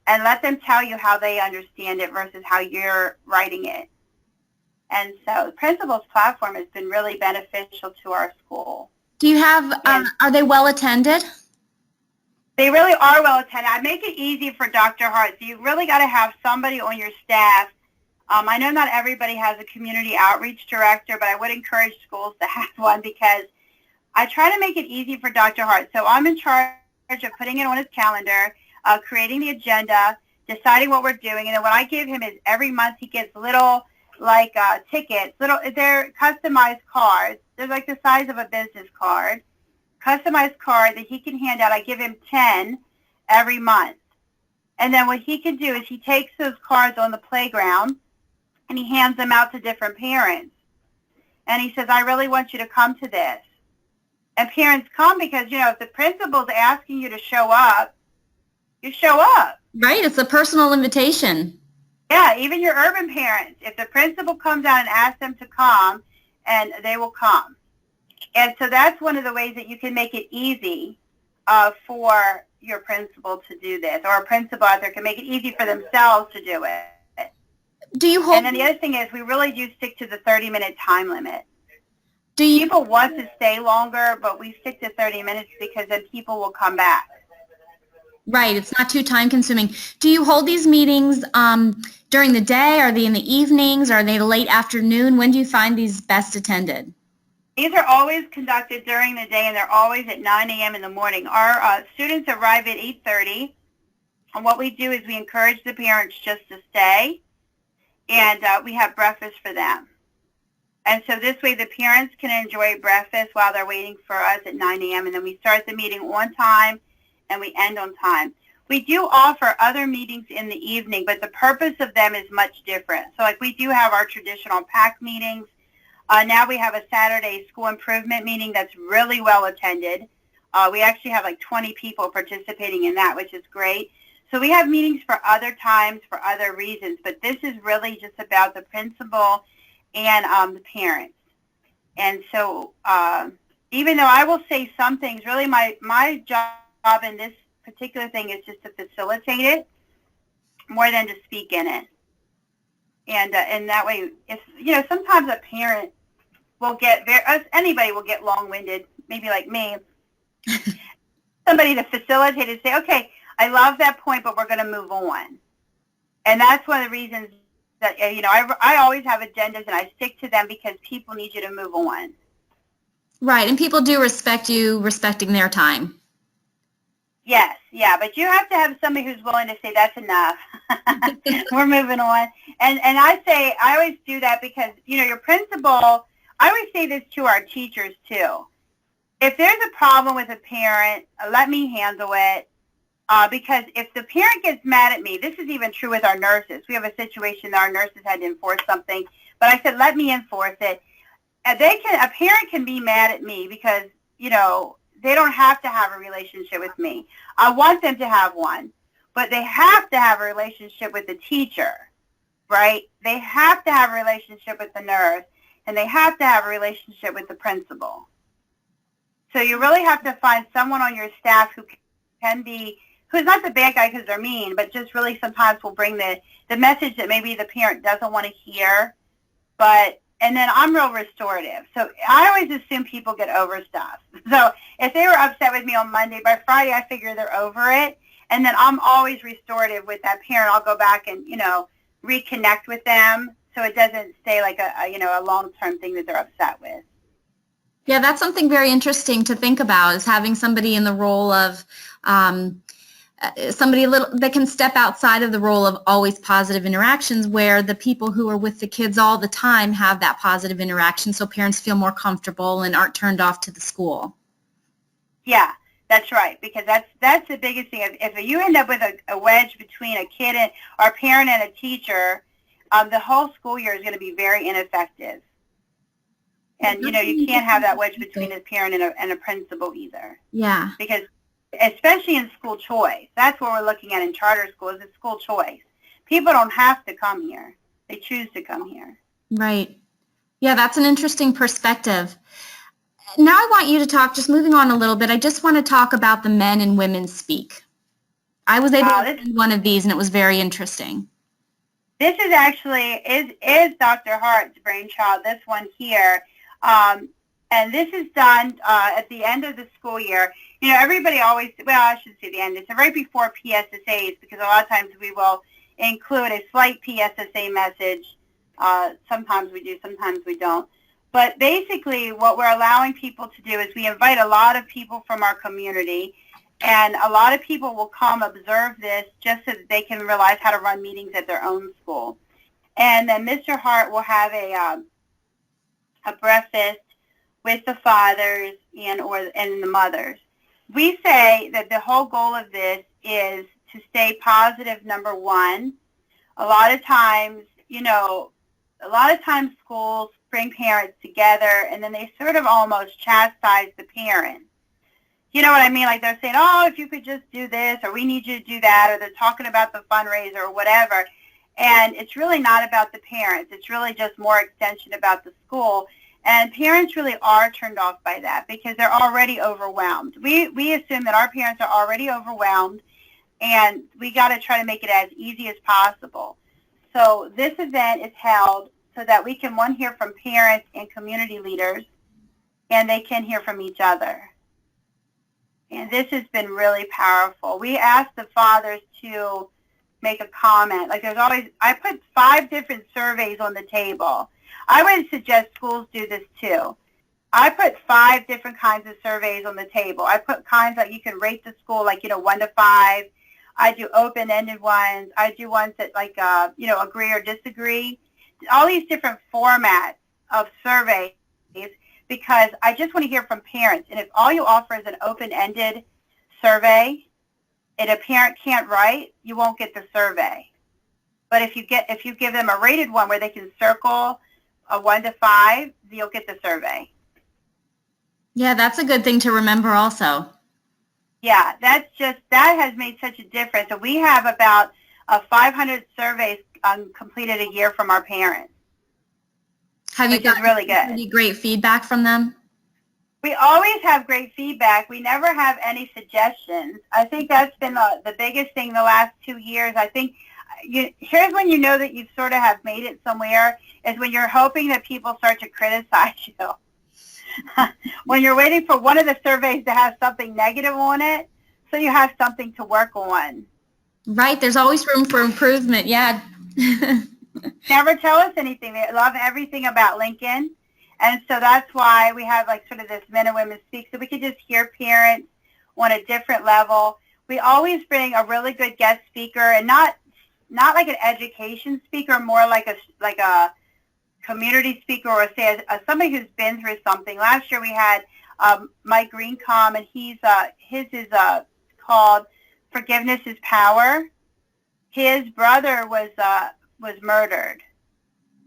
and let them tell you how they understand it versus how you're writing it. And so the Principal's Platform has been really beneficial to our school. Do you have, are they well attended? They really are well attended. I make it easy for Dr. Hart. So you really got to have somebody on your staff. I know not everybody has a community outreach director, but I would encourage schools to have one because I try to make it easy for Dr. Hart. So I'm in charge of putting it on his calendar, creating the agenda, deciding what we're doing, and then what I give him is every month he gets little tickets, they're customized cards. They're like the size of a business card. Customized card that he can hand out. I give him 10 every month. And then what he can do is he takes those cards on the playground and he hands them out to different parents. And he says, I really want you to come to this. And parents come because, if the principal's asking you to show up, you show up. Right, it's a personal invitation. Yeah, even your urban parents. If the principal comes out and asks them to come, and they will come. And so that's one of the ways that you can make it easy for your principal to do this, or a principal out there can make it easy for themselves to do it. Do you hold? And then the other thing is we really do stick to the 30-minute time limit. People want to stay longer, but we stick to 30 minutes because then people will come back. Right, it's not too time consuming. Do you hold these meetings during the day? Are they in the evenings? Are they late afternoon? When do you find these best attended? These are always conducted during the day, and they're always at 9 a.m. in the morning. Our students arrive at 8:30, and what we do is we encourage the parents just to stay, and we have breakfast for them. And so this way the parents can enjoy breakfast while they're waiting for us at 9 a.m., and then we start the meeting on time, and we end on time. We do offer other meetings in the evening, but the purpose of them is much different. So we do have our traditional PAC meetings. Now we have a Saturday school improvement meeting that's really well attended. We actually have 20 people participating in that, which is great. So we have meetings for other times, for other reasons, but this is really just about the principal and the parents. And so even though I will say some things, really my job in this particular thing is just to facilitate it more than to speak in it. And that way, if sometimes a parent will get anybody will get long-winded, maybe like me. Somebody to facilitate and say, okay, I love that point, but we're going to move on. And that's one of the reasons that I always have agendas and I stick to them because people need you to move on. Right, and people do respect you respecting their time. Yes, yeah, but you have to have somebody who's willing to say that's enough. We're moving on. And I always do that because, your principal, I always say this to our teachers too. If there's a problem with a parent, let me handle it. Because if the parent gets mad at me, this is even true with our nurses. We have a situation that our nurses had to enforce something, but I said, let me enforce it. A parent can be mad at me because, they don't have to have a relationship with me. I want them to have one, but they have to have a relationship with the teacher, right? They have to have a relationship with the nurse, and they have to have a relationship with the principal. So you really have to find someone on your staff who can be, who's not the bad guy because they're mean, but just really sometimes will bring the message that maybe the parent doesn't want to hear, and then I'm real restorative. So I always assume people get over stuff. So if they were upset with me on Monday, by Friday I figure they're over it. And then I'm always restorative with that parent. I'll go back and, reconnect with them so it doesn't stay like a long-term thing that they're upset with. Yeah, that's something very interesting to think about, is having somebody in the role of somebody that can step outside of the role of always positive interactions, where the people who are with the kids all the time have that positive interaction, so parents feel more comfortable and aren't turned off to the school. Yeah, that's right, because that's the biggest thing. If you end up with a wedge between a kid or a parent and a teacher, the whole school year is going to be very ineffective. And, you can't have that wedge between a parent and a principal either. Yeah. Because especially in school choice. That's what we're looking at in charter schools, is school choice. People don't have to come here. They choose to come here. Right. Yeah, that's an interesting perspective. Now I want you to talk, just moving on a little bit, I just want to talk about the Men and Women Speak. I was able to do one of these, and it was very interesting. This is actually, is Dr. Hart's brainchild, this one here. And this is done at the end of the school year. You know, everybody always, well, I should say the end. It's right before PSSAs, because a lot of times we will include a slight PSSA message. Sometimes we do, sometimes we don't. But basically what we're allowing people to do is we invite a lot of people from our community, and a lot of people will come observe this just so that they can realize how to run meetings at their own school. And then Mr. Hart will have a breakfast with the fathers and the mothers. We say that the whole goal of this is to stay positive, number one. A lot of times, you know, schools bring parents together and then they sort of almost chastise the parent. You know what I mean? Like they're saying, oh, if you could just do this, or we need you to do that, or they're talking about the fundraiser or whatever. And it's really not about the parents. It's really just more extension about the school. And parents really are turned off by that because they're already overwhelmed. We assume that our parents are already overwhelmed, and we got to try to make it as easy as possible. So this event is held so that we can, one, hear from parents and community leaders, and they can hear from each other. And this has been really powerful. We asked the fathers to make a comment. Like there's always, I put 5 different surveys on the table. I would suggest schools do this too. I put 5 different kinds of surveys on the table. I put kinds that you can rate the school, like, 1 to 5. I do open-ended ones. I do ones that like, agree or disagree. All these different formats of surveys, because I just want to hear from parents. And if all you offer is an open-ended survey and a parent can't write, you won't get the survey. But if you give them a rated one where they can circle a 1 to 5, you'll get the survey. Yeah, that's a good thing to remember also. Yeah, that has made such a difference. So we have about 500 surveys completed a year from our parents. Have you got really good? Really great feedback from them? We always have great feedback. We never have any suggestions. I think that's been the biggest thing the last 2 years. I think here's when you know that you sort of have made it somewhere, is when you're hoping that people start to criticize you. When you're waiting for one of the surveys to have something negative on it, so you have something to work on. Right. There's always room for improvement. Yeah. Never tell us anything. They love everything about Lincoln. And so that's why we have like sort of this Men and Women Speak, so we can just hear parents on a different level. We always bring a really good guest speaker, and not like an education speaker, more like a community speaker, or say somebody who's been through something. Last year we had Mike Greencom, and his is called Forgiveness is Power. His brother was murdered,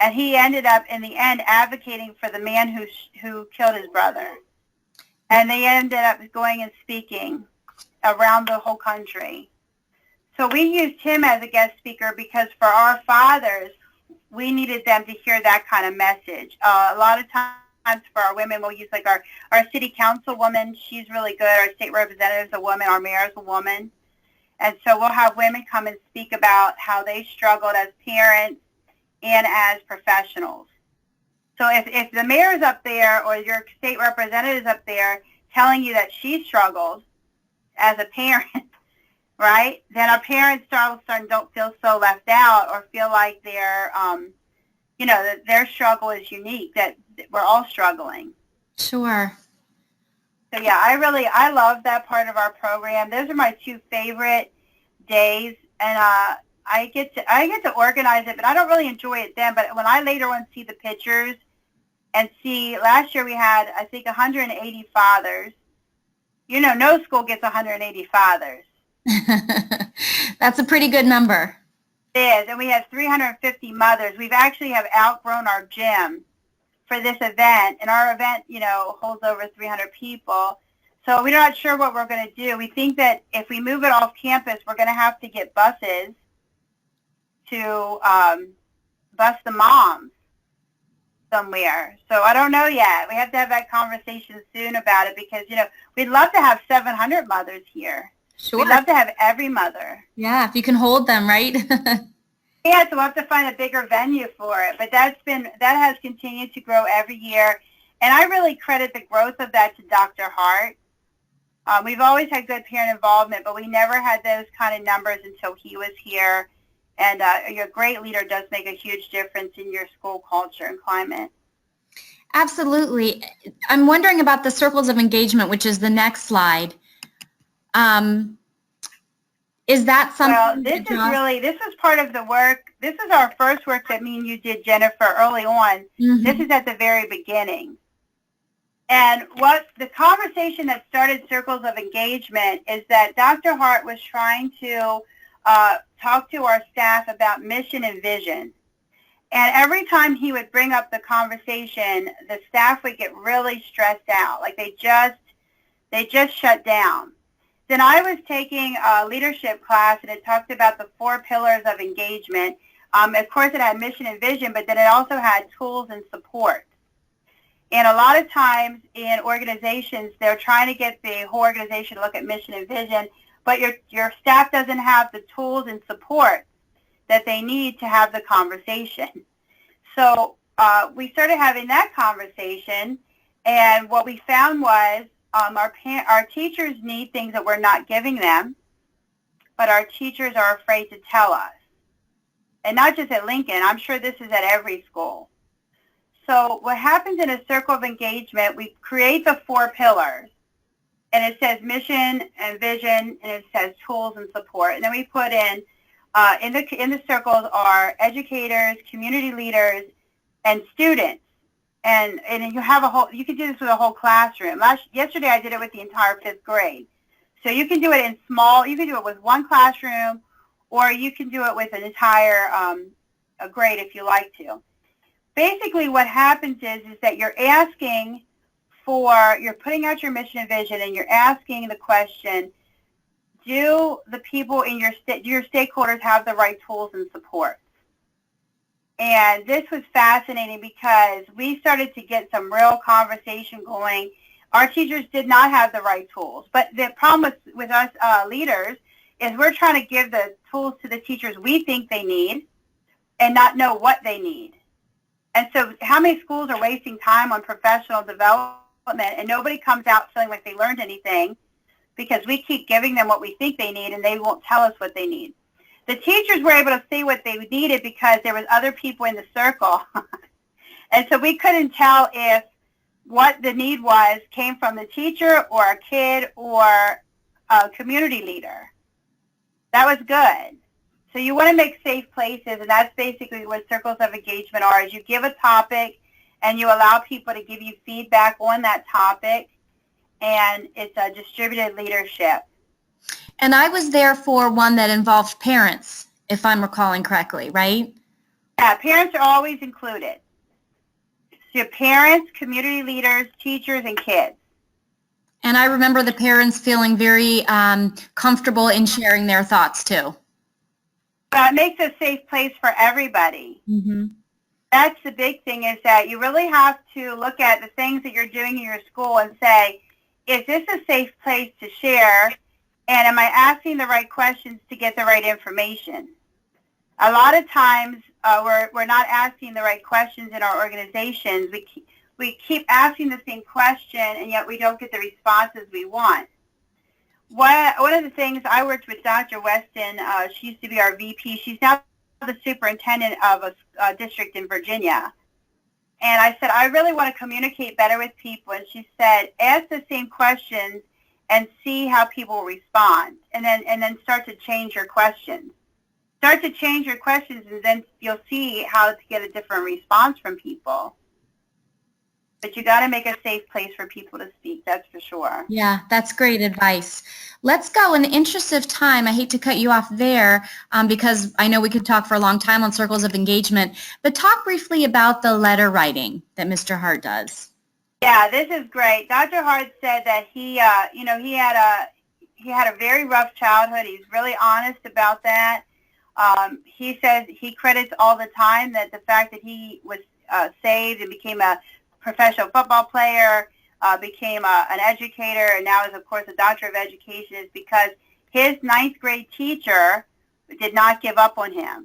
and he ended up in the end advocating for the man who killed his brother. And they ended up going and speaking around the whole country. So we used him as a guest speaker because for our fathers, we needed them to hear that kind of message. A lot of times for our women, we'll use like our city council woman. She's really good. Our state representative's a woman. Our mayor's a woman. And so we'll have women come and speak about how they struggled as parents and as professionals. So if the mayor's up there or your state representative's up there telling you that she struggled as a parent, right, then our parents all of a sudden don't feel so left out or feel like they're, that their struggle is unique, that we're all struggling. Sure. So yeah, I love that part of our program. Those are my 2 favorite days, and I get to organize it, but I don't really enjoy it then. But when I later on see the pictures and see, last year we had, I think, 180 fathers. No school gets 180 fathers. That's a pretty good number. It is, and we have 350 mothers. We've actually have outgrown our gym for this event, and our event, holds over 300 people. So we're not sure what we're going to do. We think that if we move it off campus, we're going to have to get buses to bus the moms somewhere. So I don't know yet. We have to have that conversation soon about it because, we'd love to have 700 mothers here. Sure. We'd love to have every mother. Yeah, if you can hold them, right? Yeah, so we'll have to find a bigger venue for it. But that has continued to grow every year. And I really credit the growth of that to Dr. Hart. We've always had good parent involvement, but we never had those kind of numbers until he was here. And your great leader does make a huge difference in your school culture and climate. Absolutely. I'm wondering about the circles of engagement, which is the next slide. Is that something? Well, this is part of the work. This is our first work that me and you did, Jennifer, early on. Mm-hmm. This is at the very beginning. And what the conversation that started Circles of Engagement is that Dr. Hart was trying to talk to our staff about mission and vision. And every time he would bring up the conversation, the staff would get really stressed out, like they just shut down. Then I was taking a leadership class, and it talked about the 4 pillars of engagement. Of course, it had mission and vision, but then it also had tools and support. And a lot of times in organizations, they're trying to get the whole organization to look at mission and vision, but your staff doesn't have the tools and support that they need to have the conversation. So we started having that conversation, and what we found was our teachers need things that we're not giving them, but our teachers are afraid to tell us. And not just at Lincoln, I'm sure this is at every school. So what happens in a circle of engagement, we create the 4 pillars, and it says mission and vision, and it says tools and support. And then we put in the circles are educators, community leaders, and students. And you have you can do this with a whole classroom. Yesterday I did it with the entire 5th grade. So you can do it in small, you can do it with one classroom, or you can do it with an entire a grade if you like to. Basically what happens is that you're putting out your mission and vision, and you're asking the question, do the people in your stakeholders have the right tools and support? And this was fascinating because we started to get some real conversation going. Our teachers did not have the right tools. But the problem with us leaders is we're trying to give the tools to the teachers we think they need and not know what they need. And so how many schools are wasting time on professional development and nobody comes out feeling like they learned anything because we keep giving them what we think they need and they won't tell us what they need. The teachers were able to see what they needed because there was other people in the circle. And so we couldn't tell if what the need was came from the teacher or a kid or a community leader. That was good. So you want to make safe places, and that's basically what circles of engagement are, is you give a topic and you allow people to give you feedback on that topic, and it's a distributed leadership. And I was there for one that involved parents, if I'm recalling correctly, right? Yeah, parents are always included. So parents, community leaders, teachers, and kids. And I remember the parents feeling very comfortable in sharing their thoughts too. It makes a safe place for everybody. Mm-hmm. That's the big thing, is that you really have to look at the things that you're doing in your school and say, is this a safe place to share? And am I asking the right questions to get the right information? A lot of times we're not asking the right questions in our organizations. We keep asking the same question, and yet we don't get the responses we want. One of the things, I worked with Dr. Weston. She used to be our VP. She's now the superintendent of a district in Virginia. And I said, I really want to communicate better with people. And she said, ask the same questions and see how people respond, and then start to change your questions. Start to change your questions, and then you'll see how to get a different response from people. But you got to make a safe place for people to speak, that's for sure. Yeah, that's great advice. Let's go. In the interest of time, I hate to cut you off there because I know we could talk for a long time on circles of engagement, but talk briefly about the letter writing that Mr. Hart does. Yeah, this is great. Dr. Hart said that he had a very rough childhood. He's really honest about that. He says he credits all the time that the fact that he was saved and became a professional football player, became an educator, and now is, of course, a doctor of education, is because his 9th grade teacher did not give up on him.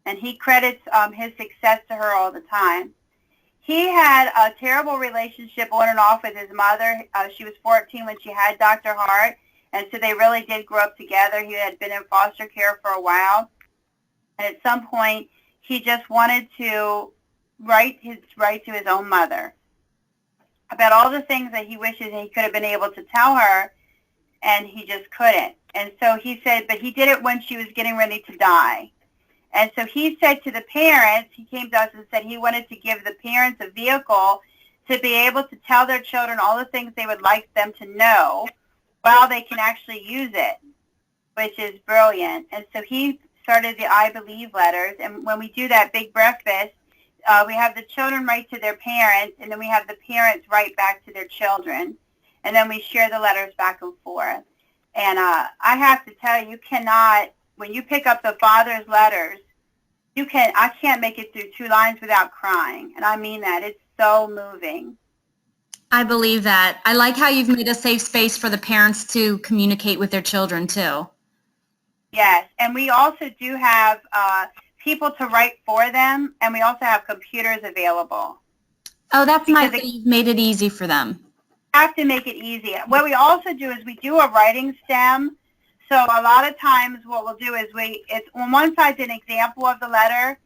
And he credits his success to her all the time. he had a terrible relationship on and off with his mother. She was 14 when she had Dr. Hart, and so they really did grow up together. He had been in foster care for a while, and at some point, he just wanted to write to his own mother about all the things that he wishes he could have been able to tell her, and he just couldn't. And so he said, but he did it when she was getting ready to die. And so he said to the parents, he came to us and said he wanted to give the parents a vehicle to be able to tell their children all the things they would like them to know while they can actually use it, which is brilliant. And so he started the I Believe letters. And when we do that big breakfast, we have the children write to their parents, and then we have the parents write back to their children. And then we share the letters back and forth. And I have to tell you, you cannot, when you pick up the father's letters, I can't make it through 2 lines without crying. And I mean that. It's so moving. I believe that. I like how you've made a safe space for the parents to communicate with their children, too. Yes. And we also do have people to write for them, and we also have computers available. Oh, that's nice that you've made it easy for them. Have to make it easy. What we also do is we do a writing stem. So a lot of times what we'll do is it's on one side an example of the letter,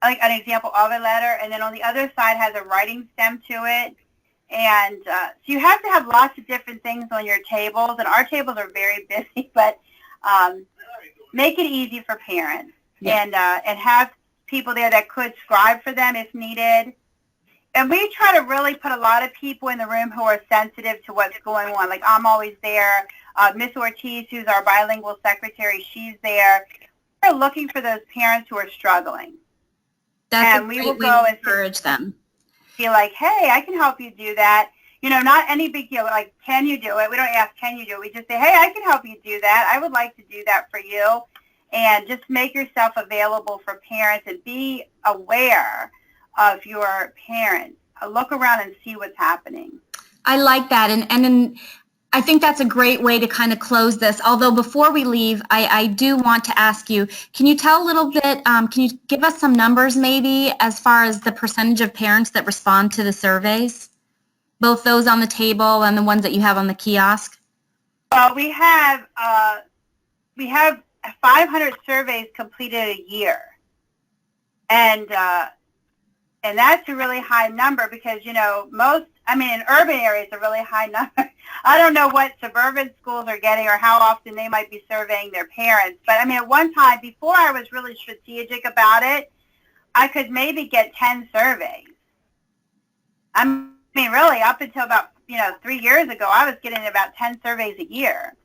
like an example of a letter, and then on the other side has a writing stem to it. And so you have to have lots of different things on your tables, and our tables are very busy, but make it easy for parents. Yeah. And have people there that could scribe for them if needed. And we try to really put a lot of people in the room who are sensitive to what's going on. Like I'm always there. Miss Ortiz, who's our bilingual secretary, she's there. We're looking for those parents who are struggling. That's and we will go and encourage them. Be like, hey, I can help you do that. You know, not any big deal. Like, can you do it? We don't ask, can you do it? We just say, hey, I can help you do that. I would like to do that for you. And just make yourself available for parents and be aware of your parents. Look around and see what's happening. I like that. And I think that's a great way to kind of close this. Although before we leave, I do want to ask you, can you tell a little bit, can you give us some numbers maybe as far as the percentage of parents that respond to the surveys? Both those on the table and the ones that you have on the kiosk? Well, we have 500 surveys completed a year. And that's a really high number because, you know, in urban areas, a really high number. I don't know what suburban schools are getting or how often they might be surveying their parents. But, I mean, at one time, before I was really strategic about it, I could maybe get 10 surveys. I mean, really, up until about, 3 years ago, I was getting about 10 surveys a year.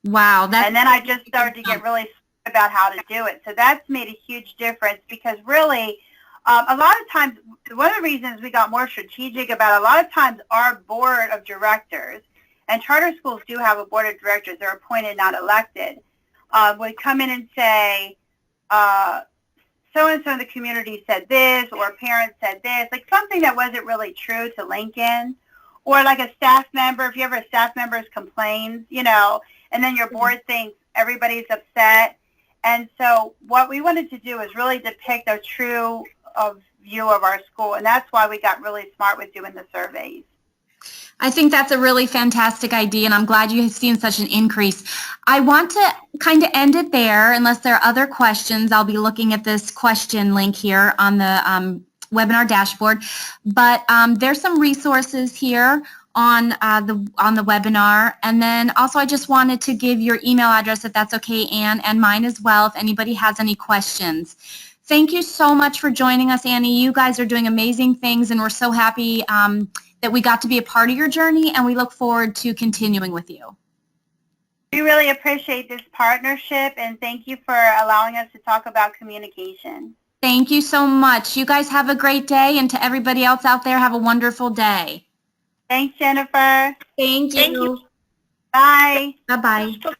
Wow. And then I just started to get really about how to do it. So that's made a huge difference because really, a lot of times, one of the reasons we got more strategic about it, a lot of times our board of directors, and charter schools do have a board of directors, they're appointed, not elected, would come in and say, so-and-so in the community said this, or parents said this, like something that wasn't really true to Lincoln, or like a staff member, if you ever a staff member complains, and then your board thinks everybody's upset. And so what we wanted to do is really depict a true view of our school, and that's why we got really smart with doing the surveys. I think that's a really fantastic idea, and I'm glad you have seen such an increase. I want to kind of end it there. Unless there are other questions, I'll be looking at this question link here on the webinar dashboard. But there's some resources here on the webinar, and then also I just wanted to give your email address, if that's okay, Anne, and mine as well, if anybody has any questions. Thank you so much for joining us, Annie. You guys are doing amazing things, and we're so happy that we got to be a part of your journey, and we look forward to continuing with you. We really appreciate this partnership, and thank you for allowing us to talk about communication. Thank you so much. You guys have a great day, and to everybody else out there, have a wonderful day. Thanks, Jennifer. Thank you. Bye. Bye-bye.